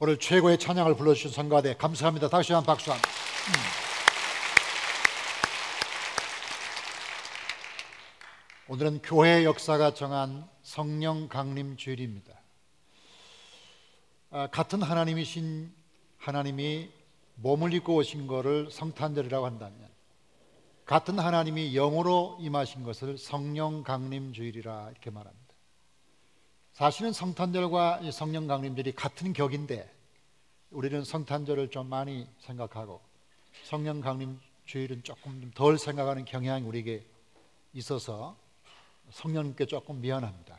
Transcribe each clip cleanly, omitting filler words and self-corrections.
오늘 최고의 찬양을 불러주신 성가대 감사합니다. 다시 한번 박수 한번. 오늘은 교회 역사가 정한 성령 강림 주일입니다. 같은 하나님이신 하나님이 몸을 입고 오신 것을 성탄절이라고 한다면, 같은 하나님이 영으로 임하신 것을 성령 강림 주일이라 이렇게 말합니다. 사실은 성탄절과 이 성령 강림절이 같은 격인데 우리는 성탄절을 좀 많이 생각하고 성령 강림 주일은 조금 덜 생각하는 경향이 우리에게 있어서 성령님께 조금 미안합니다.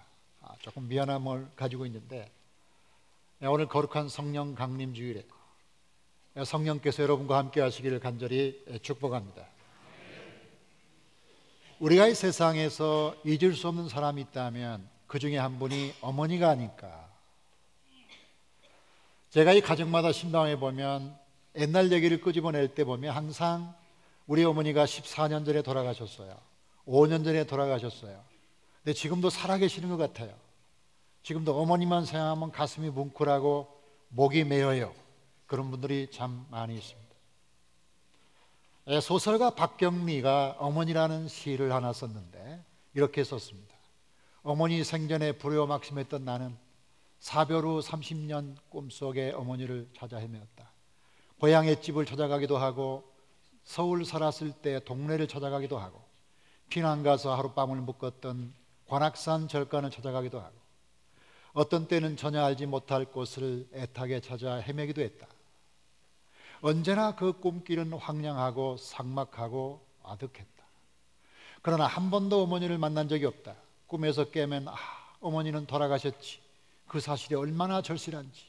조금 미안함을 가지고 있는데, 오늘 거룩한 성령 강림 주일에 성령께서 여러분과 함께 하시기를 간절히 축복합니다. 우리가 이 세상에서 잊을 수 없는 사람이 있다면 그 중에 한 분이 어머니가 아닐까. 제가 이 가정마다 신방에 보면 옛날 얘기를 끄집어낼 때 보면 항상 우리 어머니가 14년 전에 돌아가셨어요. 5년 전에 돌아가셨어요. 근데 지금도 살아계시는 것 같아요. 지금도 어머니만 생각하면 가슴이 뭉클하고 목이 메어요. 그런 분들이 참 많이 있습니다. 소설가 박경리가 어머니라는 시를 하나 썼는데 이렇게 썼습니다. 어머니 생전에 불효막심했던 나는 사별 후 30년 꿈속에 어머니를 찾아 헤매었다. 고향의 집을 찾아가기도 하고 서울 살았을 때 동네를 찾아가기도 하고 피난 가서 하룻밤을 묵었던 관악산 절간을 찾아가기도 하고 어떤 때는 전혀 알지 못할 곳을 애타게 찾아 헤매기도 했다. 언제나 그 꿈길은 황량하고 삭막하고 아득했다. 그러나 한 번도 어머니를 만난 적이 없다. 꿈에서 깨면 어머니는 돌아가셨지. 그 사실이 얼마나 절실한지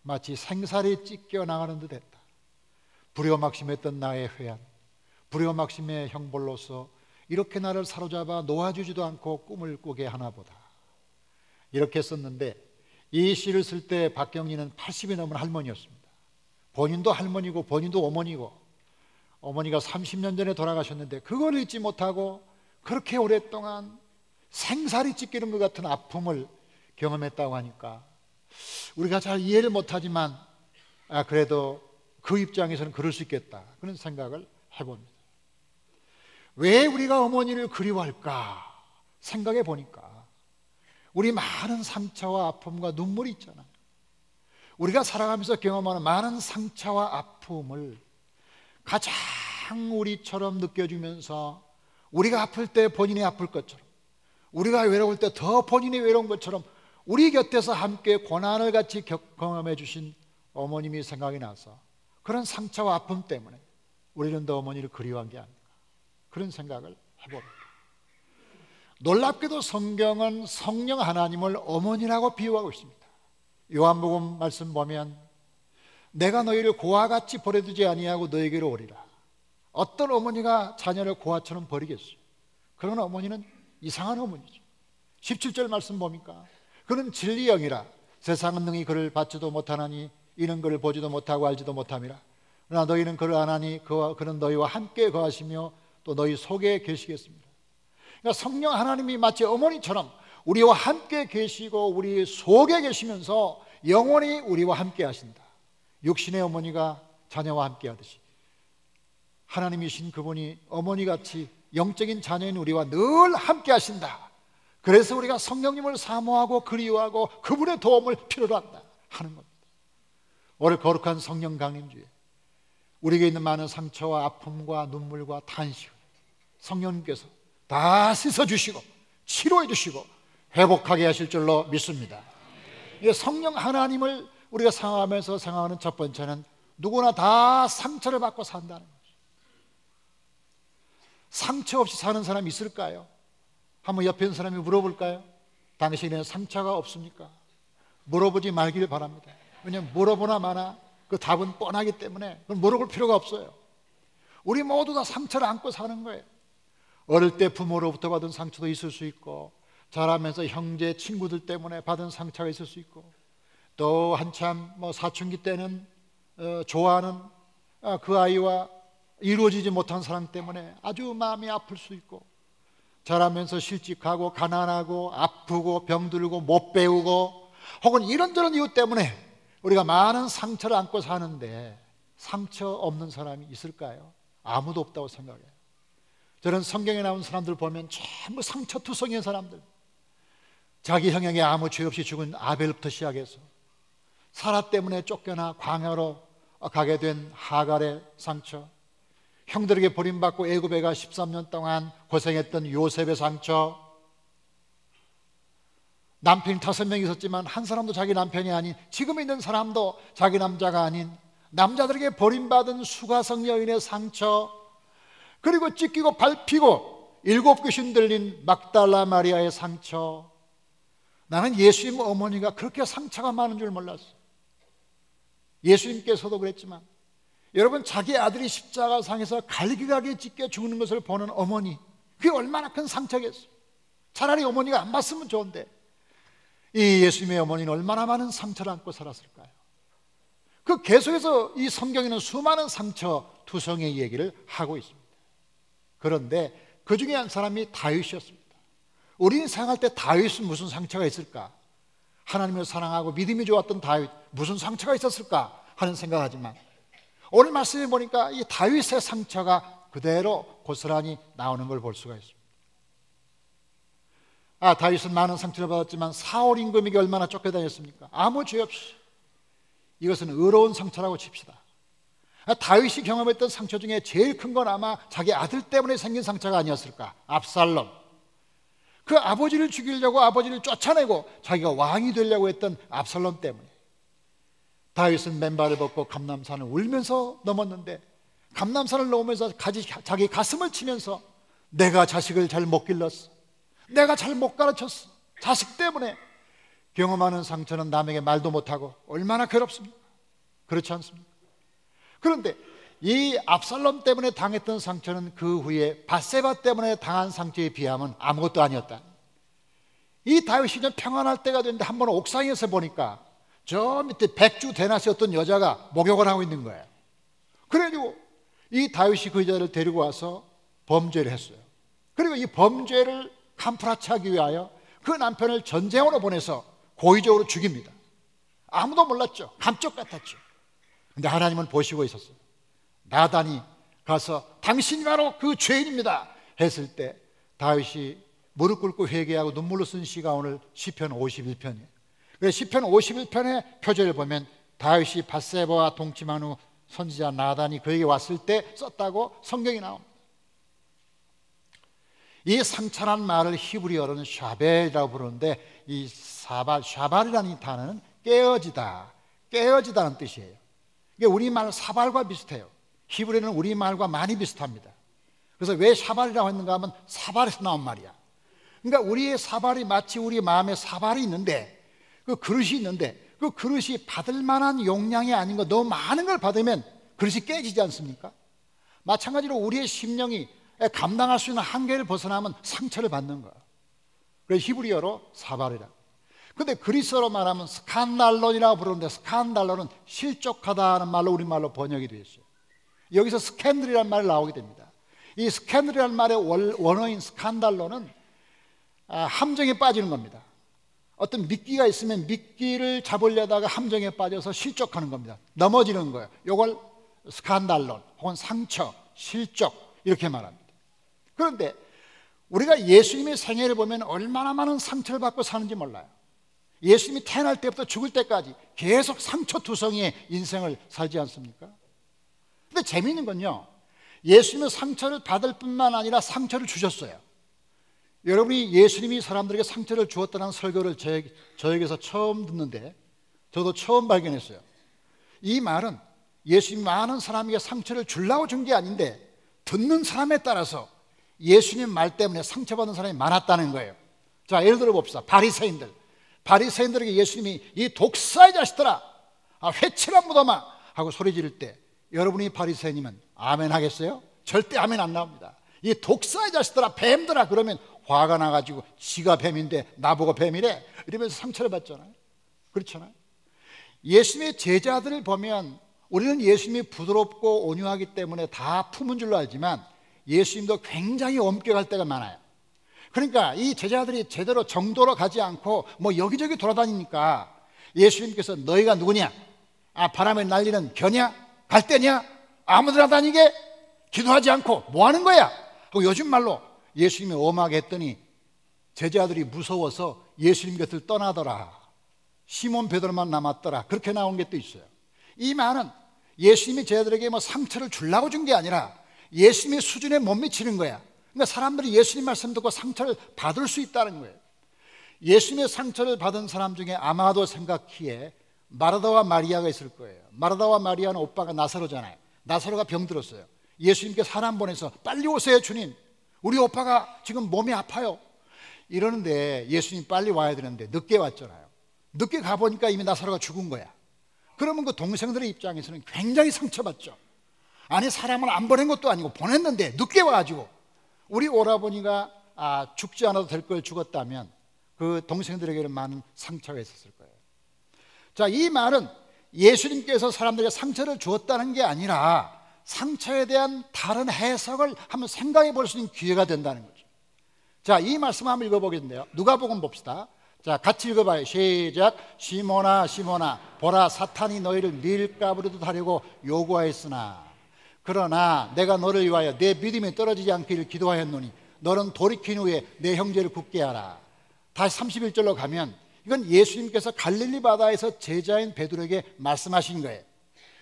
마치 생살이 찢겨 나가는 듯 했다. 불효막심했던 나의 회한, 불효막심의 형벌로서 이렇게 나를 사로잡아 놓아주지도 않고 꿈을 꾸게 하나보다. 이렇게 썼는데 이 시를 쓸 때 박경리는 80이 넘은 할머니였습니다. 본인도 할머니고 본인도 어머니고, 어머니가 30년 전에 돌아가셨는데 그걸 잊지 못하고 그렇게 오랫동안 생살이 찢기는 것 같은 아픔을 경험했다고 하니까 우리가 잘 이해를 못하지만 그래도 그 입장에서는 그럴 수 있겠다, 그런 생각을 해봅니다. 왜 우리가 어머니를 그리워할까 생각해 보니까 우리 많은 상처와 아픔과 눈물이 있잖아요. 우리가 살아가면서 경험하는 많은 상처와 아픔을 가장 우리처럼 느껴주면서 우리가 아플 때 본인이 아플 것처럼, 우리가 외로울 때 더 본인이 외로운 것처럼 우리 곁에서 함께 고난을 같이 경험해 주신 어머님이 생각이 나서 그런 상처와 아픔 때문에 우리는 더 어머니를 그리워한 게 아닌가, 그런 생각을 해봅니다. 놀랍게도 성경은 성령 하나님을 어머니라고 비유하고 있습니다. 요한복음 말씀 보면 내가 너희를 고와 같이 버려두지 아니하고 너희에게로 오리라. 어떤 어머니가 자녀를 고아처럼 버리겠어요? 그런 어머니는 이상한 어머니죠. 17절 말씀 보니까 그는 진리 영이라 세상은 능히 그를 받지도 못하나니 이는 그를 보지도 못하고 알지도 못함이라. 그러나 너희는 그를 아나니 그는 너희와 함께 거하시며 또 너희 속에 계시겠습니다. 그러니까 성령 하나님이 마치 어머니처럼 우리와 함께 계시고 우리 속에 계시면서 영원히 우리와 함께 하신다. 육신의 어머니가 자녀와 함께 하듯이 하나님이신 그분이 어머니같이 영적인 자녀인 우리와 늘 함께 하신다. 그래서 우리가 성령님을 사모하고 그리워하고 그분의 도움을 필요로 한다 하는 겁니다. 오늘 거룩한 성령 강림주에 우리에게 있는 많은 상처와 아픔과 눈물과 탄식을 성령님께서 다 씻어주시고 치료해 주시고 회복하게 하실 줄로 믿습니다. 성령 하나님을 우리가 생각하면서 생각하는 첫 번째는 누구나 다 상처를 받고 산다는 거죠. 상처 없이 사는 사람이 있을까요? 한번 옆에 있는 사람이 물어볼까요? 당신에는 상처가 없습니까? 물어보지 말길 바랍니다. 왜냐하면 물어보나 마나 그 답은 뻔하기 때문에 그건 물어볼 필요가 없어요. 우리 모두 다 상처를 안고 사는 거예요. 어릴 때 부모로부터 받은 상처도 있을 수 있고, 자라면서 형제 친구들 때문에 받은 상처가 있을 수 있고, 또 한참 사춘기 때는 좋아하는 그 아이와 이루어지지 못한 사랑 때문에 아주 마음이 아플 수 있고, 자라면서 실직하고 가난하고 아프고 병들고 못 배우고 혹은 이런저런 이유 때문에 우리가 많은 상처를 안고 사는데 상처 없는 사람이 있을까요? 아무도 없다고 생각해요. 저는 성경에 나온 사람들 보면 전부 상처투성이인 사람들, 자기 형에게 아무 죄 없이 죽은 아벨부터 시작해서 사라 때문에 쫓겨나 광야로 가게 된 하갈의 상처, 형들에게 버림받고 애굽에 가 13년 동안 고생했던 요셉의 상처, 남편이 5명 있었지만 한 사람도 자기 남편이 아닌, 지금 있는 사람도 자기 남자가 아닌 남자들에게 버림받은 수가성 여인의 상처, 그리고 찢기고 밟히고 7 귀신 들린 막달라 마리아의 상처. 나는 예수님 어머니가 그렇게 상처가 많은 줄 몰랐어. 예수님께서도 그랬지만, 여러분, 자기 아들이 십자가상에서 갈기갈기 찢겨 죽는 것을 보는 어머니, 그게 얼마나 큰 상처겠어. 차라리 어머니가 안 봤으면 좋은데 이 예수님의 어머니는 얼마나 많은 상처를 안고 살았을까요? 그 계속해서 이 성경에는 수많은 상처 투성이의 얘기를 하고 있습니다. 그런데 그 중에 한 사람이 다윗이었습니다. 우리는 생각할 때 다윗은 무슨 상처가 있을까? 하나님을 사랑하고 믿음이 좋았던 다윗, 무슨 상처가 있었을까 하는 생각하지만, 오늘 말씀에 보니까 이 다윗의 상처가 그대로 고스란히 나오는 걸 볼 수가 있습니다. 다윗은 많은 상처를 받았지만 사울 임금에게 얼마나 쫓겨다녔습니까? 아무 죄 없이. 이것은 의로운 상처라고 칩시다. 다윗이 경험했던 상처 중에 제일 큰 건 아마 자기 아들 때문에 생긴 상처가 아니었을까? 압살롬. 그 아버지를 죽이려고 아버지를 쫓아내고 자기가 왕이 되려고 했던 압살롬 때문에 다윗은 맨발을 벗고 감람산을 울면서 넘었는데, 감람산을 넘으면서 자기 가슴을 치면서 내가 자식을 잘 못 길렀어, 내가 잘 못 가르쳤어. 자식 때문에. 경험하는 상처는 남에게 말도 못하고 얼마나 괴롭습니까? 그렇지 않습니까? 그런데 이 압살롬 때문에 당했던 상처는 그 후에 밧세바 때문에 당한 상처에 비하면 아무것도 아니었다. 이 다윗이 좀 평안할 때가 됐는데 한 번 옥상에서 보니까 저 밑에 백주 대낮에 어떤 여자가 목욕을 하고 있는 거예요. 그래가지고 이 다윗이 그 여자를 데리고 와서 범죄를 했어요. 그리고 이 범죄를 캄프라치하기 위하여 그 남편을 전쟁으로 보내서 고의적으로 죽입니다. 아무도 몰랐죠. 감쪽 같았죠. 근데 하나님은 보시고 있었어요. 나단이 가서 당신이 바로 그 죄인입니다 했을 때 다윗이 무릎 꿇고 회개하고 눈물로 쓴 시가 오늘 시편 51편이에요. 그래서 시편 51편의 표제를 보면 다윗이 밧세바와 동침한 후 선지자 나단이 그에게 왔을 때 썼다고 성경이 나옵니다. 이 상처란 말을 히브리어로는 샤벨이라고 부르는데, 이 샤발이라는 이 단어는 깨어지다, 깨어지다는 뜻이에요. 이게 우리말 사발과 비슷해요. 히브리어는 우리말과 많이 비슷합니다. 그래서 왜 샤발이라고 했는가 하면 사발에서 나온 말이야. 그러니까 우리의 사발이 마치 우리 마음에 사발이 있는데, 그 그릇이 있는데 그 그릇이 받을 만한 용량이 아닌 거, 너무 많은 걸 받으면 그릇이 깨지지 않습니까? 마찬가지로 우리의 심령이 감당할 수 있는 한계를 벗어나면 상처를 받는 거야. 그래서 히브리어로 사발이라. 근데 그리스어로 말하면 스칸달론이라고 부르는데, 스칸달론은 실족하다는 말로 우리말로 번역이 되어 있어요. 여기서 스캔들이라는 말이 나오게 됩니다. 이 스캔들이라는 말의 원어인 스칸달론은 함정에 빠지는 겁니다. 어떤 미끼가 있으면 미끼를 잡으려다가 함정에 빠져서 실족하는 겁니다. 넘어지는 거예요. 이걸 스칸달론 혹은 상처, 실족 이렇게 말합니다. 그런데 우리가 예수님의 생애를 보면 얼마나 많은 상처를 받고 사는지 몰라요. 예수님이 태어날 때부터 죽을 때까지 계속 상처투성이의 인생을 살지 않습니까? 근데 재미있는 건요, 예수님은 상처를 받을 뿐만 아니라 상처를 주셨어요. 여러분이 예수님이 사람들에게 상처를 주었다는 설교를 저에게서 처음 듣는데, 저도 처음 발견했어요. 이 말은 예수님이 많은 사람에게 상처를 주려고 준 게 아닌데, 듣는 사람에 따라서 예수님 말 때문에 상처받는 사람이 많았다는 거예요. 자, 예를 들어 봅시다. 바리새인들에게 예수님이 이 독사의 자식들아, 회칠한 무덤아 하고 소리 지를 때 여러분이 바리새인이면 아멘 하겠어요? 절대 아멘 안 나옵니다. 이 독사의 자식들아, 뱀들아 그러면 화가 나가지고 지가 뱀인데 나보고 뱀이래 이러면서 상처를 받잖아요. 그렇잖아요. 예수님의 제자들을 보면 우리는 예수님이 부드럽고 온유하기 때문에 다 품은 줄로 알지만 예수님도 굉장히 엄격할 때가 많아요. 그러니까 이 제자들이 제대로 정도로 가지 않고 뭐 여기저기 돌아다니니까 예수님께서 너희가 누구냐? 바람에 날리는 겨냐? 갈대냐? 아무데나 다니게? 기도하지 않고 뭐 하는 거야? 하고 요즘 말로 예수님이 엄하게 했더니 제자들이 무서워서 예수님 곁을 떠나더라. 시몬 베드로만 남았더라. 그렇게 나온 게 또 있어요. 이 말은 예수님이 제자들에게 뭐 상처를 주려고 준 게 아니라 예수님의 수준에 못 미치는 거야. 그러니까 사람들이 예수님 말씀 듣고 상처를 받을 수 있다는 거예요. 예수님의 상처를 받은 사람 중에 아마도 생각기에 마르다와 마리아가 있을 거예요. 마르다와 마리아는 오빠가 나사로잖아요. 나사로가 병들었어요. 예수님께 사람 보내서 빨리 오세요 주님, 우리 오빠가 지금 몸이 아파요 이러는데 예수님 빨리 와야 되는데 늦게 왔잖아요. 늦게 가보니까 이미 나사로가 죽은 거야. 그러면 그 동생들의 입장에서는 굉장히 상처받죠. 아니 사람을 안 보낸 것도 아니고 보냈는데 늦게 와가지고 우리 오라버니가 죽지 않아도 될 걸 죽었다면 그 동생들에게는 많은 상처가 있었을 거예요. 자, 이 말은 예수님께서 사람들에게 상처를 주었다는 게 아니라 상처에 대한 다른 해석을 한번 생각해 볼 수 있는 기회가 된다는 거죠. 자, 이 말씀 한번 읽어보겠는데요. 누가복음 봅시다. 자, 같이 읽어봐요. 시작. 시몬아 시몬아 보라 사탄이 너희를 밀가부르듯 하려고 요구하였으나 그러나 내가 너를 위하여 내 믿음이 떨어지지 않기를 기도하였노니 너는 돌이킨 후에 내 형제를 굳게 하라. 다시 31절로 가면 이건 예수님께서 갈릴리 바다에서 제자인 베드로에게 말씀하신 거예요.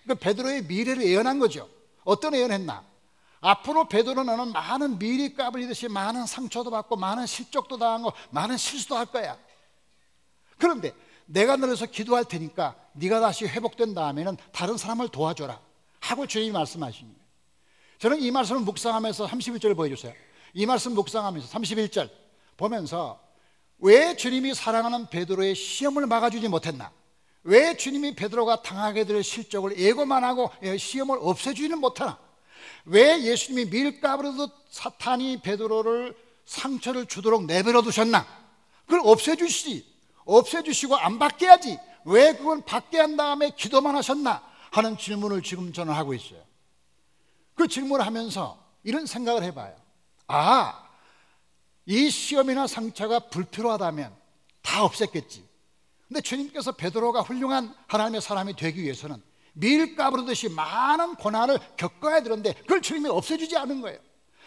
그 베드로의 미래를 예언한 거죠. 어떤 예언했나? 앞으로 베드로 너는 많은 미리 까불리듯이 많은 상처도 받고 많은 실족도 당하고 많은 실수도 할 거야. 그런데 내가 너를 위해서 기도할 테니까 네가 다시 회복된 다음에는 다른 사람을 도와줘라 하고 주님이 말씀하신 거예요. 저는 이 말씀을 묵상하면서 31절을 보여주세요. 이 말씀 묵상하면서 31절 보면서 왜 주님이 사랑하는 베드로의 시험을 막아주지 못했나? 왜 주님이 베드로가 당하게 될 실족을 예고만 하고 시험을 없애주지는 못하나? 왜 예수님이 밀가부르듯 사탄이 베드로를 상처를 주도록 내버려 두셨나? 그걸 없애주시고 안 받게 하지 왜 그건 받게 한 다음에 기도만 하셨나? 하는 질문을 지금 저는 하고 있어요. 그 질문을 하면서 이런 생각을 해봐요. 이 시험이나 상처가 불필요하다면 다 없앴겠지. 근데 주님께서 베드로가 훌륭한 하나님의 사람이 되기 위해서는 밀가부르듯이 많은 고난을 겪어야 되는데 그걸 주님이 없애주지 않은 거예요.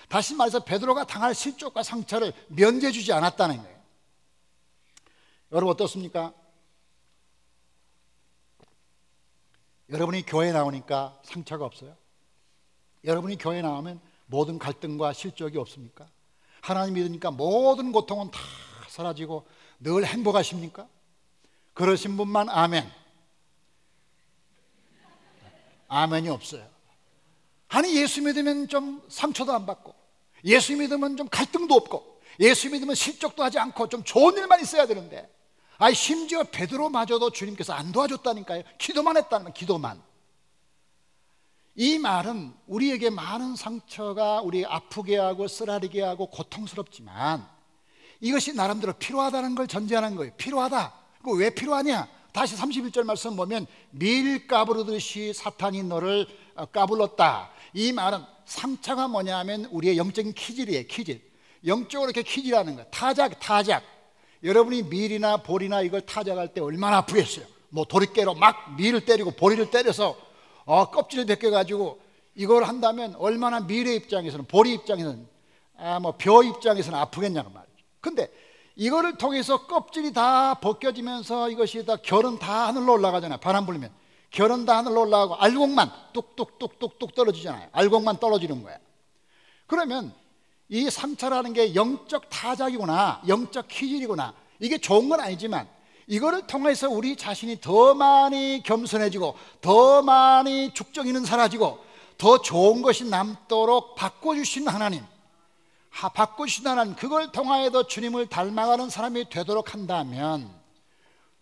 다시 말해서 베드로가 당할 실족과 상처를 면제해주지 않았다는 거예요. 여러분 어떻습니까? 여러분이 교회에 나오니까 상처가 없어요? 여러분이 교회에 나오면 모든 갈등과 실족이 없습니까? 하나님 믿으니까 모든 고통은 다 사라지고 늘 행복하십니까? 그러신 분만 아멘. 아멘이 없어요. 아니 예수 믿으면 좀 상처도 안 받고 예수 믿으면 좀 갈등도 없고 예수 믿으면 실족도 하지 않고 좀 좋은 일만 있어야 되는데 심지어 베드로마저도 주님께서 안 도와줬다니까요. 기도만 했다는 기도만. 이 말은 우리에게 많은 상처가 우리 아프게 하고 쓰라리게 하고 고통스럽지만 이것이 나름대로 필요하다는 걸 전제하는 거예요. 필요하다. 그거 왜 필요하냐? 다시 31절 말씀 보면 밀 까부르듯이 사탄이 너를 까불렀다. 이 말은 상처가 뭐냐면 우리의 영적인 키질이에요. 키질. 영적으로 이렇게 키질하는 거예요. 타작. 여러분이 밀이나 볼이나 이걸 타작할 때 얼마나 아프겠어요. 뭐 도리깨로 막 밀을 때리고 보리를 때려서 껍질을 벗겨가지고 이걸 한다면 얼마나 밀의 입장에서는 보리 입장에서는 벼 입장에서는 아프겠냐고 말이죠. 근데 이거를 통해서 껍질이 다 벗겨지면서 이것이 다 결은 다 하늘로 올라가잖아요. 바람 불면 결은 다 하늘로 올라가고 알곡만 뚝뚝뚝뚝뚝 떨어지잖아요. 알곡만 떨어지는 거야. 그러면 이 상처라는 게 영적 타작이구나, 영적 키질이구나. 이게 좋은 건 아니지만 이거를 통해서 우리 자신이 더 많이 겸손해지고 더 많이 죽정이는 사라지고 더 좋은 것이 남도록 바꿔주신 하나님, 바꿔주신 하나님, 그걸 통하여도 주님을 닮아가는 사람이 되도록 한다면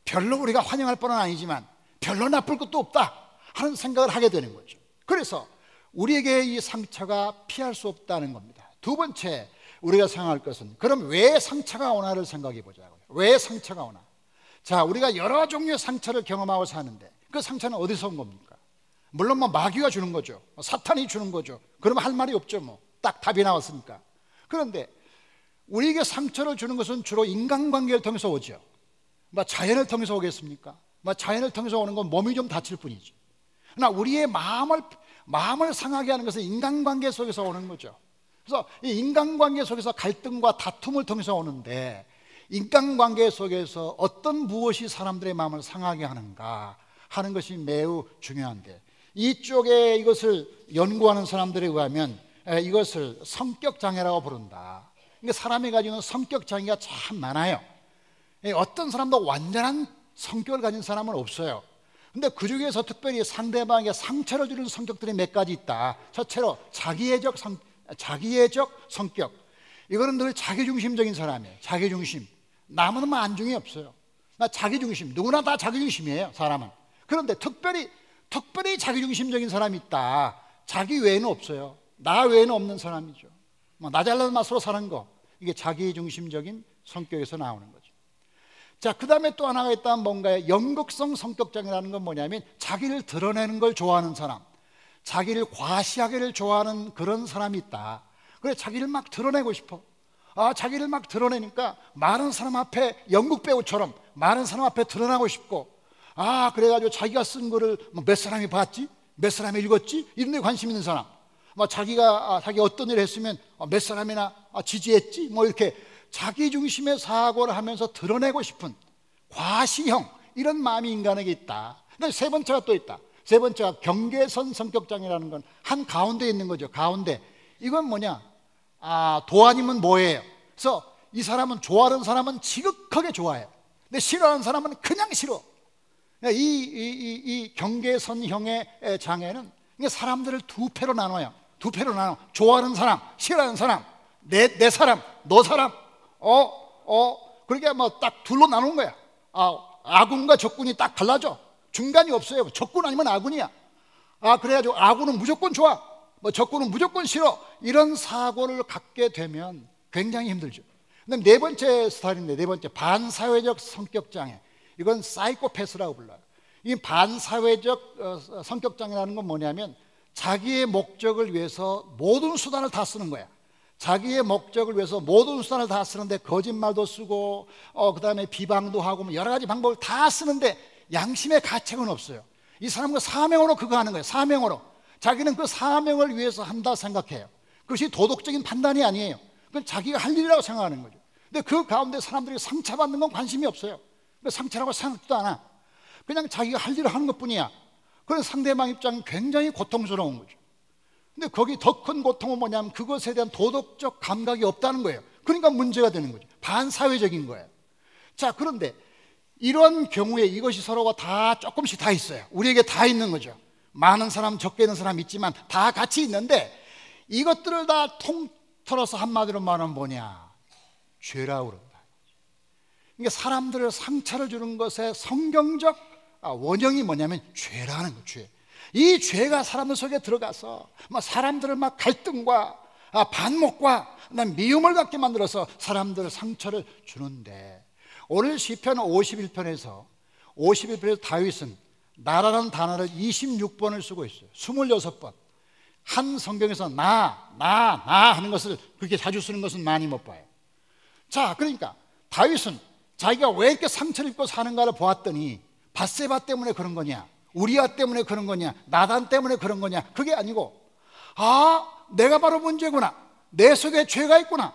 별로 우리가 환영할 뻔은 아니지만 별로 나쁠 것도 없다 하는 생각을 하게 되는 거죠. 그래서 우리에게 이 상처가 피할 수 없다는 겁니다. 두 번째 우리가 생각할 것은 그럼 왜 상처가 오나를 생각해 보자고요. 왜 상처가 오나? 자, 우리가 여러 종류의 상처를 경험하고 사는데 그 상처는 어디서 온 겁니까? 물론 마귀가 주는 거죠. 사탄이 주는 거죠. 그러면 할 말이 없죠. 딱 답이 나왔으니까. 그런데 우리에게 상처를 주는 것은 주로 인간관계를 통해서 오죠. 자연을 통해서 오겠습니까? 자연을 통해서 오는 건 몸이 좀 다칠 뿐이죠. 그러나 우리의 마음을 상하게 하는 것은 인간관계 속에서 오는 거죠. 그래서 이 인간관계 속에서 갈등과 다툼을 통해서 오는데, 인간관계 속에서 어떤 무엇이 사람들의 마음을 상하게 하는가 하는 것이 매우 중요한데, 이쪽에 이것을 연구하는 사람들에 의하면 이것을 성격장애라고 부른다. 그러니까 사람이 가지고 있는 성격장애가 참 많아요. 어떤 사람도 완전한 성격을 가진 사람은 없어요. 근데 그 중에서 특별히 상대방에게 상처를 주는 성격들이 몇 가지 있다. 첫째로 자기애적 성격. 이거는 늘 자기중심적인 사람이에요. 자기중심. 남은 안중이 없어요. 나 자기중심. 누구나 다 자기중심이에요, 사람은. 그런데 특별히 자기중심적인 사람이 있다. 자기 외에는 없어요. 나 외에는 없는 사람이죠. 나 잘난 맛으로 사는 거, 이게 자기중심적인 성격에서 나오는 거죠. 자, 그 다음에 또 하나가 있다면 뭔가요? 연극성 성격장애라는 건 뭐냐면 자기를 드러내는 걸 좋아하는 사람, 자기를 과시하기를 좋아하는 그런 사람이 있다. 그래, 자기를 막 드러내고 싶어. 자기를 막 드러내니까 많은 사람 앞에 연극 배우처럼 많은 사람 앞에 드러나고 싶고, 그래가지고 자기가 쓴 거를 몇 사람이 봤지? 몇 사람이 읽었지? 이런 데 관심 있는 사람, 자기가 어떤 일을 했으면 몇 사람이나 지지했지? 이렇게 자기중심의 사고를 하면서 드러내고 싶은 과시형, 이런 마음이 인간에게 있다. 근데 세 번째가 또 있다. 세 번째가 경계선 성격장애라는 건 한가운데 있는 거죠. 가운데. 이건 뭐냐? 도안이면 뭐예요? 그래서 이 사람은, 좋아하는 사람은 지극하게 좋아해요. 근데 싫어하는 사람은 그냥 싫어. 이 경계선형의 장애는 사람들을 두 패로 나눠요. 두 패로 나눠. 좋아하는 사람, 싫어하는 사람, 내 사람, 너 사람. 그러니까 딱 둘로 나누는 거야. 아군과 적군이 딱 갈라져. 중간이 없어요. 적군 아니면 아군이야. 그래가지고 아군은 무조건 좋아, 적군은 무조건 싫어. 이런 사고를 갖게 되면 굉장히 힘들죠. 그다음 네 번째 스타일인데, 네 번째 반사회적 성격장애. 이건 사이코패스라고 불러요. 이 반사회적 성격장애라는 건 뭐냐면 자기의 목적을 위해서 모든 수단을 다 쓰는 거야. 자기의 목적을 위해서 모든 수단을 다 쓰는데 거짓말도 쓰고 그 다음에 비방도 하고 여러 가지 방법을 다 쓰는데 양심의 가책은 없어요. 이 사람은 사명으로 그거 하는 거예요. 사명으로. 자기는 그 사명을 위해서 한다 생각해요. 그것이 도덕적인 판단이 아니에요. 그건 자기가 할 일이라고 생각하는 거죠. 근데 그 가운데 사람들이 상처받는 건 관심이 없어요. 상처라고 생각도 않아. 그냥 자기가 할 일을 하는 것뿐이야. 그런 상대방 입장은 굉장히 고통스러운 거죠. 근데 거기 더 큰 고통은 뭐냐면 그것에 대한 도덕적 감각이 없다는 거예요. 그러니까 문제가 되는 거죠. 반사회적인 거예요. 자, 그런데 이런 경우에 이것이 서로가 다 조금씩 다 있어요. 우리에게 다 있는 거죠. 많은 사람, 적게 있는 사람 있지만 다 같이 있는데, 이것들을 다 통틀어서 한마디로 말하면 뭐냐? 죄라고 그런다. 그러니까 사람들을 상처를 주는 것의 성경적 원형이 뭐냐면 죄라는 거예요. 죄. 이 죄가 사람들 속에 들어가서 사람들을 갈등과 반목과 미움을 갖게 만들어서 사람들을 상처를 주는데, 오늘 시편 51편에서 다윗은 나라는 단어를 26번을 쓰고 있어요. 26번. 한 성경에서 나 하는 것을 그렇게 자주 쓰는 것은 많이 못 봐요. 자, 그러니까 다윗은 자기가 왜 이렇게 상처를 입고 사는가를 보았더니 밧세바 때문에 그런 거냐, 우리아 때문에 그런 거냐, 나단 때문에 그런 거냐, 그게 아니고 내가 바로 문제구나, 내 속에 죄가 있구나,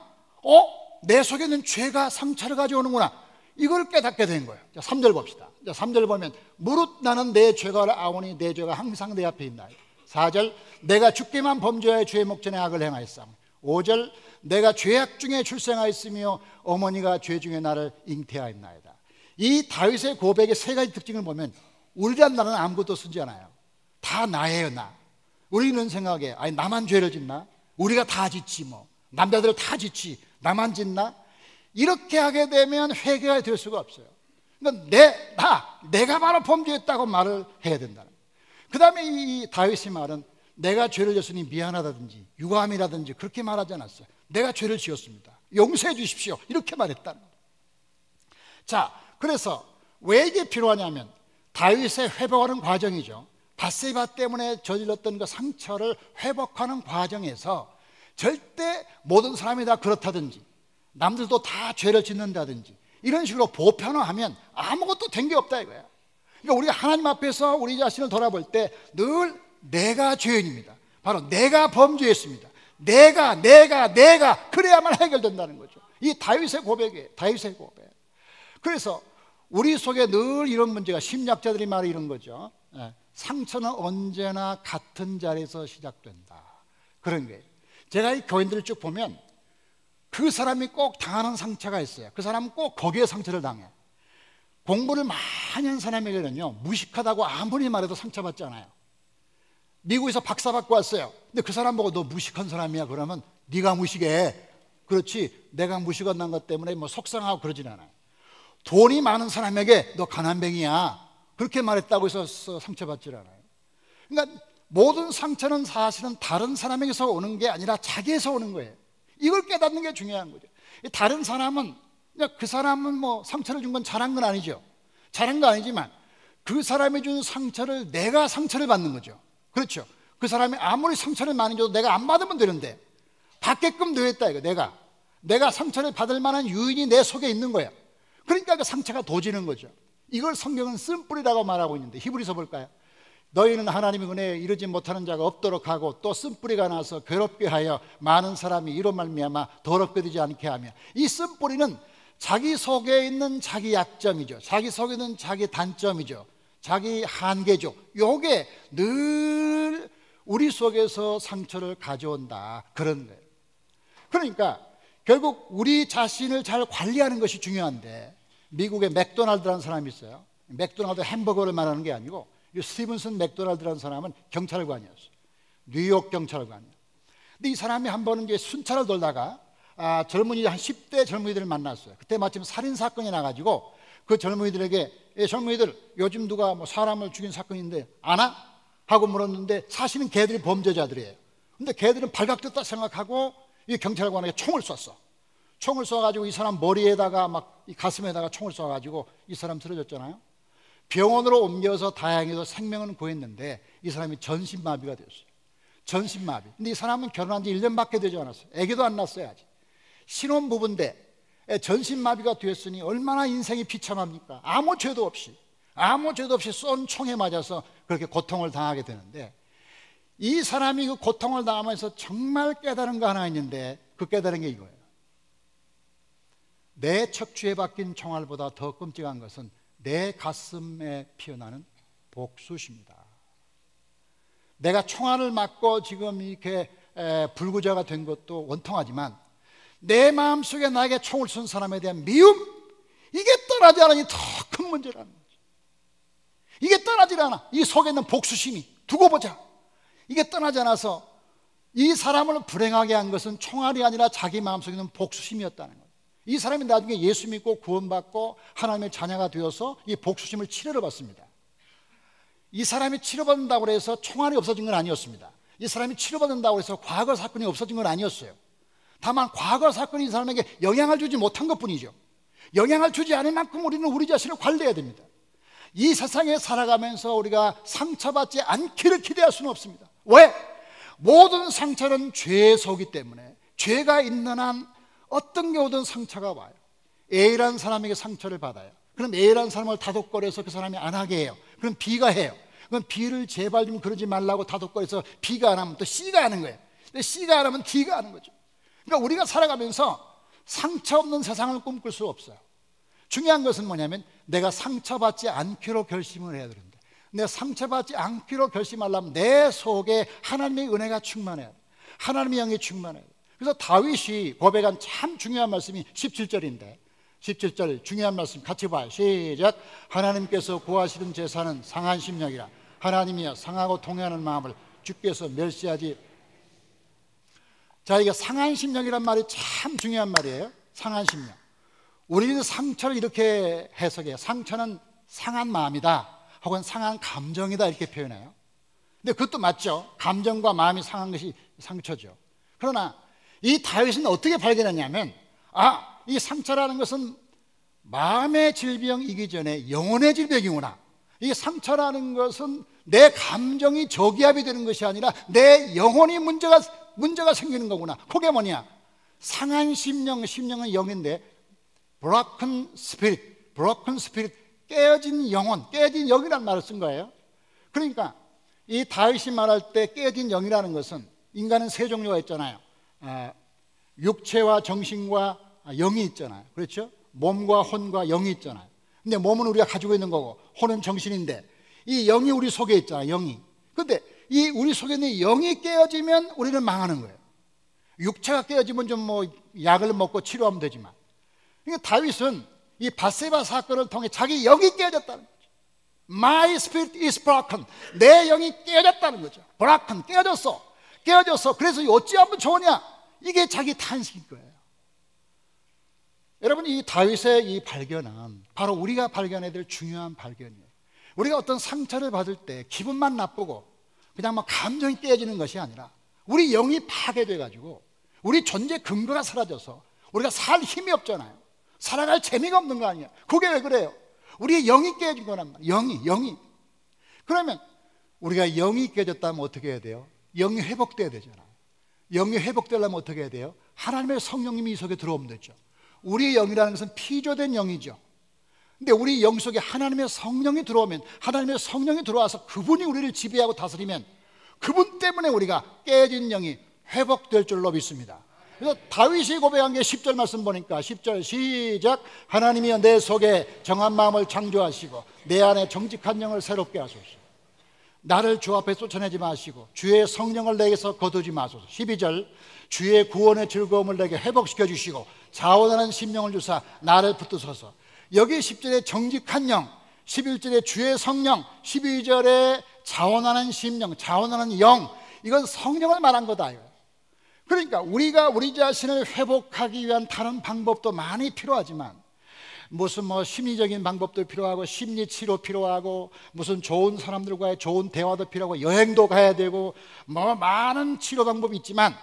내 속에 있는 죄가 상처를 가져오는구나, 이걸 깨닫게 된 거예요. 자, 3절 봅시다. 자, 3절 보면 무릇 나는 내 죄가 아오니 내 죄가 항상 내 앞에 있나이다. 4절 내가 주께만 범죄하여 죄의 목전에 악을 행하였사오니. 5절 내가 죄악 중에 출생하였으며 어머니가 죄 중에 나를 잉태하였나이다. 이 다윗의 고백의 세 가지 특징을 보면 우리란 나는 아무것도 쓰지 않아요. 다 나예요, 나. 우리는 생각해, 나만 죄를 짓나? 우리가 다 짓지 남자들 다 짓지, 나만 짓나? 이렇게 하게 되면 회개가 될 수가 없어요. 그러니까 내가 바로 범죄했다고 말을 해야 된다는 거예요. 그 다음에 이 다윗의 말은 내가 죄를 졌으니 미안하다든지 유감이라든지 그렇게 말하지 않았어요. 내가 죄를 지었습니다, 용서해 주십시오, 이렇게 말했다는 거예요. 자, 그래서 왜 이게 필요하냐면 다윗의 회복하는 과정이죠. 밧세바 때문에 저질렀던 그 상처를 회복하는 과정에서 절대 모든 사람이 다 그렇다든지 남들도 다 죄를 짓는다든지 이런 식으로 보편화하면 아무것도 된 게 없다 이거야. 그러니까 우리가 하나님 앞에서 우리 자신을 돌아볼 때 늘 내가 죄인입니다. 바로 내가 범죄했습니다. 내가 그래야만 해결된다는 거죠. 이 다윗의 고백이에요. 다윗의 고백. 그래서 우리 속에 늘 이런 문제가, 심리학자들이 말이 이런 거죠. 상처는 언제나 같은 자리에서 시작된다, 그런 거예요. 제가 이 교인들을 쭉 보면 그 사람이 꼭 당하는 상처가 있어요. 그 사람은 꼭 거기에 상처를 당해. 공부를 많이 한 사람에게는요, 무식하다고 아무리 말해도 상처받지 않아요. 미국에서 박사 받고 왔어요. 근데 그 사람 보고 너 무식한 사람이야 그러면 네가 무식해. 그렇지, 내가 무식한 것 때문에 뭐 속상하고 그러진 않아요. 돈이 많은 사람에게 너 가난뱅이야 그렇게 말했다고 해서 상처받지 않아요. 그러니까 모든 상처는 사실은 다른 사람에게서 오는 게 아니라 자기에서 오는 거예요. 이걸 깨닫는 게 중요한 거죠. 다른 사람은, 그 사람은 뭐 상처를 준 건 잘한 건 아니죠. 잘한 건 아니지만 그 사람이 준 상처를 내가 상처를 받는 거죠. 그렇죠. 그 사람이 아무리 상처를 많이 줘도 내가 안 받으면 되는데 받게끔 되었다 이거. 내가 상처를 받을 만한 요인이 내 속에 있는 거야. 그러니까 그 상처가 도지는 거죠. 이걸 성경은 쓴뿌리라고 말하고 있는데, 히브리서 볼까요? 너희는 하나님의 은혜에 이르지 못하는 자가 없도록 하고 또 쓴뿌리가 나서 괴롭게 하여 많은 사람이 이로 말미암아 더럽게 되지 않게 하며, 이 쓴뿌리는 자기 속에 있는 자기 약점이죠. 자기 속에 있는 자기 단점이죠. 자기 한계죠. 요게 늘 우리 속에서 상처를 가져온다, 그런 거예요. 그러니까 결국 우리 자신을 잘 관리하는 것이 중요한데, 미국에 맥도날드라는 사람이 있어요. 맥도날드 햄버거를 말하는 게 아니고 스티븐슨 맥도날드라는 사람은 경찰관이었어요. 뉴욕 경찰관이에요. 근데 이 사람이 한 번은 이제 순찰을 돌다가 젊은이 한 10대 젊은이들을 만났어요. 그때 마침 살인 사건이 나가지고 그 젊은이들에게 젊은이들 요즘 누가 뭐 사람을 죽인 사건인데 아나? 하고 물었는데 사실은 걔들이 범죄자들이에요. 근데 걔들은 발각됐다 생각하고 이 경찰관에게 총을 쐈어. 총을 쏴가지고 이 사람 머리에다가 막 이 가슴에다가 총을 쏴가지고 이 사람 쓰러졌잖아요. 병원으로 옮겨서 다행히도 생명은 구했는데 이 사람이 전신마비가 됐어요. 전신마비. 근데 이 사람은 결혼한 지 1년밖에 되지 않았어요. 아기도 안 낳았어요 아직. 신혼부부인데 전신마비가 되었으니 얼마나 인생이 비참합니까? 아무 죄도 없이 쏜 총에 맞아서 그렇게 고통을 당하게 되는데, 이 사람이 그 고통을 당하면서 정말 깨달은 거 하나 있는데, 그 깨달은 게 이거예요. 내 척추에 박힌 총알보다 더 끔찍한 것은 내 가슴에 피어나는 복수십니다. 내가 총알을 맞고 지금 이렇게 불구자가 된 것도 원통하지만 내 마음속에 나에게 총을 쏜 사람에 대한 미움, 이게 떠나지 않으니 더 큰 문제라는 거죠. 이게 떠나지 않아. 이 속에 있는 복수심이, 두고 보자, 이게 떠나지 않아서 이 사람을 불행하게 한 것은 총알이 아니라 자기 마음속에 있는 복수심이었다는 거예요. 이 사람이 나중에 예수 믿고 구원받고 하나님의 자녀가 되어서 이 복수심을 치료를 받습니다. 이 사람이 치료받는다고 해서 총알이 없어진 건 아니었습니다. 이 사람이 치료받는다고 해서 과거 사건이 없어진 건 아니었어요. 다만 과거 사건이 이 사람에게 영향을 주지 못한 것뿐이죠. 영향을 주지 않을 만큼 우리는 우리 자신을 관리해야 됩니다. 이 세상에 살아가면서 우리가 상처받지 않기를 기대할 수는 없습니다. 왜? 모든 상처는 죄의 소기 때문에 죄가 있는 한 어떤 게 오든 상처가 와요. A라는 사람에게 상처를 받아요. 그럼 A라는 사람을 다독거려서 그 사람이 안 하게 해요. 그럼 B가 해요. 그럼 B를 제발 좀 그러지 말라고 다독거려서 B가 안 하면 또 C가 하는 거예요. 근데 C가 안 하면 D가 하는 거죠. 그러니까 우리가 살아가면서 상처 없는 세상을 꿈꿀 수 없어요. 중요한 것은 뭐냐면 내가 상처받지 않기로 결심을 해야 되는데, 내가 상처받지 않기로 결심하려면 내 속에 하나님의 은혜가 충만해야 돼. 하나님의 영이 충만해야 돼. 그래서 다윗이 고백한 참 중요한 말씀이 17절인데, 17절 중요한 말씀 같이 봐요. 시작. 하나님께서 구하시는 제사는 상한 심령이라. 하나님이여 상하고 통회하는 마음을 주께서 멸시하지. 자, 이게 상한 심령이란 말이 참 중요한 말이에요. 상한 심령. 우리는 상처를 이렇게 해석해요. 상처는 상한 마음이다, 혹은 상한 감정이다, 이렇게 표현해요. 근데 그것도 맞죠. 감정과 마음이 상한 것이 상처죠. 그러나 이 다윗은 어떻게 발견했냐면, 이 상처라는 것은 마음의 질병이기 전에 영혼의 질병이구나. 이 상처라는 것은 내 감정이 저기압이 되는 것이 아니라 내 영혼이 문제가 생기는 거구나. 그게 뭐냐? 상한 심령, 심령은 영인데 broken spirit 깨어진 영혼, 깨어진 영이라는 말을 쓴 거예요. 그러니까 이 다윗이 말할 때 깨어진 영이라는 것은, 인간은 세 종류가 있잖아요. 육체와 정신과 영이 있잖아요. 그렇죠? 몸과 혼과 영이 있잖아요. 근데 몸은 우리가 가지고 있는 거고 혼은 정신인데, 이 영이 우리 속에 있잖아요. 영이. 근데 이 우리 속에 있는 영이 깨어지면 우리는 망하는 거예요. 육체가 깨어지면 좀 뭐 약을 먹고 치료하면 되지만, 그러니까 다윗은 이 밧세바 사건을 통해 자기 영이 깨어졌다는 거죠. My spirit is broken. 내 영이 깨어졌다는 거죠. broken, 깨어졌어. 그래서 어찌하면 좋으냐? 이게 자기 탄식인 거예요. 여러분, 이 다윗의 이 발견은 바로 우리가 발견해야 될 중요한 발견이에요. 우리가 어떤 상처를 받을 때 기분만 나쁘고 그냥 막 감정이 깨어지는 것이 아니라, 우리 영이 파괴돼 가지고 우리 존재 근거가 사라져서 우리가 살 힘이 없잖아요. 살아갈 재미가 없는 거 아니야. 그게 왜 그래요? 우리의 영이 깨진 거란 말이에요. 영이. 그러면 우리가 영이 깨졌다면 어떻게 해야 돼요? 영이 회복돼야 되잖아요. 영이 회복되려면 어떻게 해야 돼요? 하나님의 성령님이 이 속에 들어오면 되죠. 우리의 영이라는 것은 피조된 영이죠. 근데 우리 영 속에 하나님의 성령이 들어오면, 하나님의 성령이 들어와서 그분이 우리를 지배하고 다스리면, 그분 때문에 우리가 깨진 영이 회복될 줄로 믿습니다. 그래서 다윗이 고백한 게 10절 말씀 보니까, 10절 시작. 하나님이여 내 속에 정한 마음을 창조하시고 내 안에 정직한 영을 새롭게 하소서. 나를 주 앞에 쫓아내지 마시고 주의 성령을 내게서 거두지 마소서. 12절 주의 구원의 즐거움을 내게 회복시켜 주시고 자원하는 심령을 주사 나를 붙드소서. 여기 10절에 정직한 영, 11절에 주의 성령, 12절에 자원하는 심령, 자원하는 영, 이건 성령을 말한 거다. 그러니까 우리가 우리 자신을 회복하기 위한 다른 방법도 많이 필요하지만, 무슨 심리적인 방법도 필요하고 심리 치료 필요하고 무슨 좋은 사람들과의 좋은 대화도 필요하고 여행도 가야 되고 많은 치료 방법이 있지만,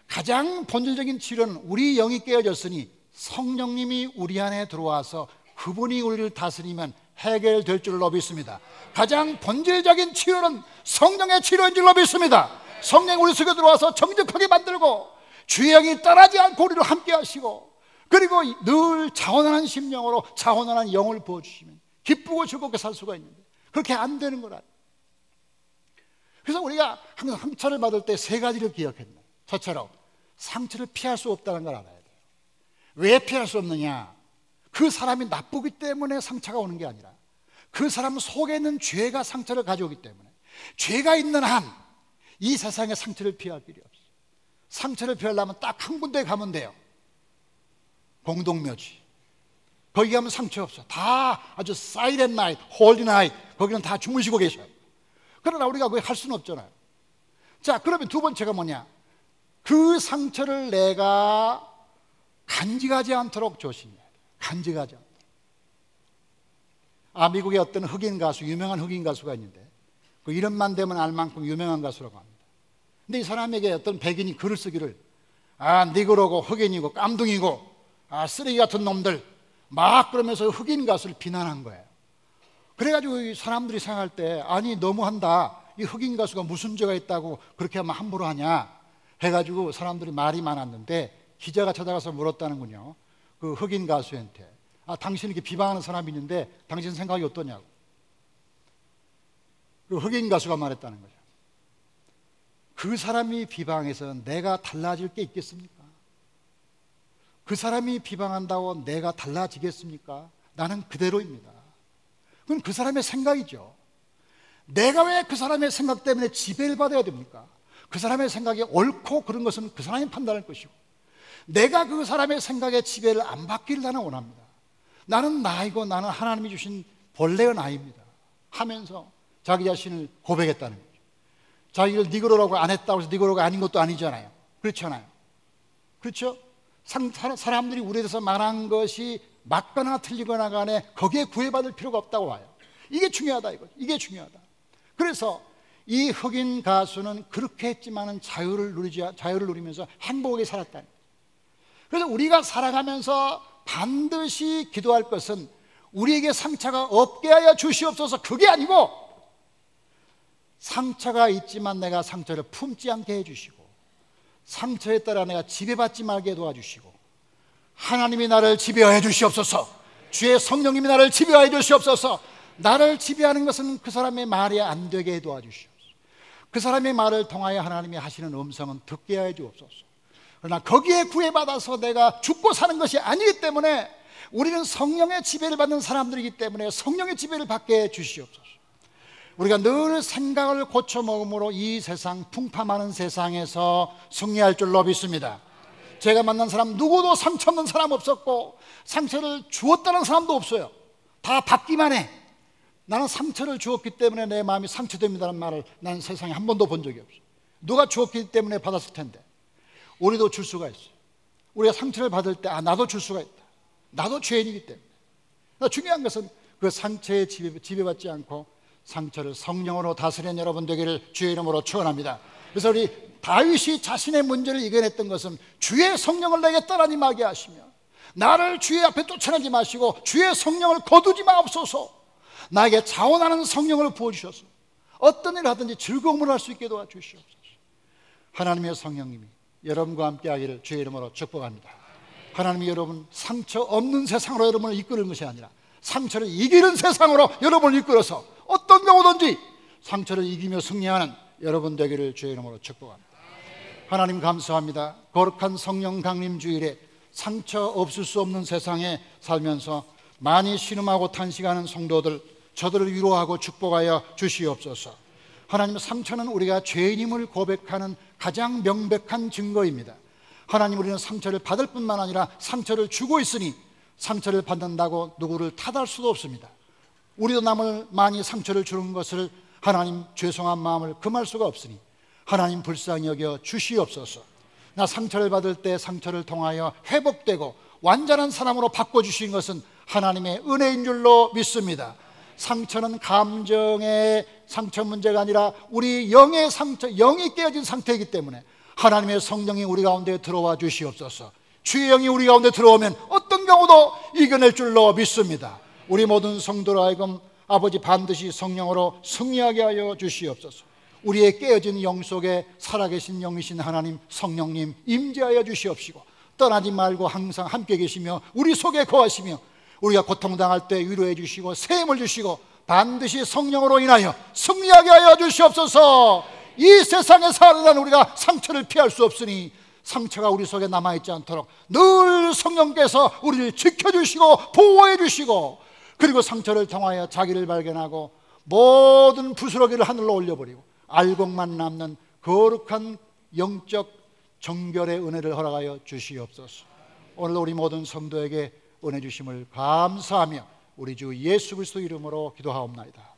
가장 본질적인 치료는 우리 영이 깨어졌으니 성령님이 우리 안에 들어와서 그분이 우리를 다스리면 해결될 줄로 믿습니다. 가장 본질적인 치료는 성령의 치료인 줄로 믿습니다. 성령이 우리 속에 들어와서 정직하게 만들고 주의 영이 떠나지 않고 우리를 함께 하시고, 그리고 늘 자원하는 심령으로 자원하는 영을 부어주시면 기쁘고 즐겁게 살 수가 있는데, 그렇게 안 되는 거라. 그래서 우리가 항상 상처를 받을 때 세 가지를 기억했나. 저처럼 상처를 피할 수 없다는 걸 알아야 돼요. 왜 피할 수 없느냐? 그 사람이 나쁘기 때문에 상처가 오는 게 아니라, 그 사람 속에 있는 죄가 상처를 가져오기 때문에, 죄가 있는 한 이 세상에 상처를 피할 길이 없어요. 상처를 피하려면 딱 한 군데 가면 돼요. 공동묘지. 거기 가면 상처 없어. 다 아주 사이렌 나이트, 홀리 나이트, 거기는 다 주무시고 계셔요. 그러나 우리가 그걸 할 수는 없잖아요. 자, 그러면 두 번째가 뭐냐? 그 상처를 내가 간직하지 않도록 조심해야 돼요. 간직하지 않도록. 미국의 어떤 흑인 가수, 유명한 흑인 가수가 있는데, 그 이름만 되면 알 만큼 유명한 가수라고 합니다. 근데 이 사람에게 어떤 백인이 글을 쓰기를, 니그로고 흑인이고 깜둥이고 쓰레기 같은 놈들 막 그러면서 흑인 가수를 비난한 거예요. 그래가지고 이 사람들이 생각할 때, 아니 너무한다, 이 흑인 가수가 무슨 죄가 있다고 그렇게 하면 함부로 하냐 해가지고 사람들이 말이 많았는데, 기자가 찾아가서 물었다는군요. 그 흑인 가수한테, 당신 이렇게 비방하는 사람이 있는데 당신 생각이 어떠냐고. 그 흑인 가수가 말했다는 거죠. 그 사람이 비방해서 내가 달라질 게 있겠습니까? 그 사람이 비방한다고 내가 달라지겠습니까? 나는 그대로입니다. 그건 그 사람의 생각이죠. 내가 왜 그 사람의 생각 때문에 지배를 받아야 됩니까? 그 사람의 생각이 옳고 그런 것은 그 사람이 판단할 것이고, 내가 그 사람의 생각에 지배를 안 받기를 나는 원합니다. 나는 나이고 나는 하나님이 주신 본래의 나이입니다 하면서 자기 자신을 고백했다는 거죠. 자기를 니그로라고 안 했다고 해서 니그로가 아닌 것도 아니잖아요. 그렇잖아요. 그렇죠? 사람들이 우리에 대해서 말한 것이 맞거나 틀리거나 간에 거기에 구애받을 필요가 없다고 봐요. 이게 중요하다 이거죠. 이게 중요하다. 그래서 이 흑인 가수는 그렇게 했지만은 자유를 누리면서 행복하게 살았다는 거예요. 그래서 우리가 살아가면서 반드시 기도할 것은, 우리에게 상처가 없게 하여 주시옵소서, 그게 아니고, 상처가 있지만 내가 상처를 품지 않게 해주시고, 상처에 따라 내가 지배받지 말게 도와주시고, 하나님이 나를 지배하여 주시옵소서, 주의 성령님이 나를 지배하여 주시옵소서. 나를 지배하는 것은 그 사람의 말이 안 되게 도와주시옵소서. 그 사람의 말을 통하여 하나님이 하시는 음성은 듣게 하여 주옵소서. 그러나 거기에 구애받아서 내가 죽고 사는 것이 아니기 때문에, 우리는 성령의 지배를 받는 사람들이기 때문에 성령의 지배를 받게 해 주시옵소서. 우리가 늘 생각을 고쳐 먹음으로 이 세상, 풍파많은 세상에서 승리할 줄로 믿습니다. 제가 만난 사람 누구도 상처 없는 사람 없었고, 상처를 주었다는 사람도 없어요. 다 받기만 해. 나는 상처를 주었기 때문에 내 마음이 상처됩니다라는 말을 나는 세상에 한 번도 본 적이 없어요. 누가 주었기 때문에 받았을 텐데. 우리도 줄 수가 있어요. 우리가 상처를 받을 때 나도 줄 수가 있다. 나도 죄인이기 때문에. 중요한 것은 그 상처에 지배받지 않고 상처를 성령으로 다스리는 여러분 되기를 주의 이름으로 축원합니다. 그래서 우리 다윗이 자신의 문제를 이겨냈던 것은 주의 성령을 내게 떠나지 마게 하시며, 나를 주의 앞에 쫓아내지 마시고 주의 성령을 거두지 마옵소서. 나에게 자원하는 성령을 부어주셔서 어떤 일을 하든지 즐거움을 할 수 있게 도와주시옵소서. 하나님의 성령님이 여러분과 함께 하기를 주의 이름으로 축복합니다. 하나님이 여러분 상처 없는 세상으로 여러분을 이끄는 것이 아니라 상처를 이기는 세상으로 여러분을 이끌어서 어떤 경우든지 상처를 이기며 승리하는 여러분 되기를 주의 이름으로 축복합니다. 하나님 감사합니다. 거룩한 성령 강림 주일에 상처 없을 수 없는 세상에 살면서 많이 신음하고 탄식하는 성도들, 저들을 위로하고 축복하여 주시옵소서. 하나님, 상처는 우리가 죄인임을 고백하는 가장 명백한 증거입니다. 하나님, 우리는 상처를 받을 뿐만 아니라 상처를 주고 있으니 상처를 받는다고 누구를 탓할 수도 없습니다. 우리도 남을 많이 상처를 주는 것을 하나님 죄송한 마음을 금할 수가 없으니 하나님 불쌍히 여겨 주시옵소서. 나 상처를 받을 때 상처를 통하여 회복되고 완전한 사람으로 바꿔주신 것은 하나님의 은혜인 줄로 믿습니다. 상처는 감정의 상처 문제가 아니라 우리 영의 상처, 영이 깨어진 상태이기 때문에 하나님의 성령이 우리 가운데 들어와 주시옵소서. 주의 영이 우리 가운데 들어오면 어떤 경우도 이겨낼 줄로 믿습니다. 우리 모든 성도로 하여금 아버지 반드시 성령으로 승리하게 하여 주시옵소서. 우리의 깨어진 영 속에 살아계신 영이신 하나님 성령님 임재하여 주시옵시고, 떠나지 말고 항상 함께 계시며 우리 속에 거하시며 우리가 고통당할 때 위로해 주시고 세임을 주시고 반드시 성령으로 인하여 승리하게 하여 주시옵소서. 이 세상에 살아가는 우리가 상처를 피할 수 없으니 상처가 우리 속에 남아있지 않도록 늘 성령께서 우리를 지켜주시고 보호해 주시고, 그리고 상처를 통하여 자기를 발견하고 모든 부스러기를 하늘로 올려버리고 알곡만 남는 거룩한 영적 정결의 은혜를 허락하여 주시옵소서. 오늘도 우리 모든 성도에게 은혜 주심을 감사하며 우리 주 예수 그리스도 이름으로 기도하옵나이다.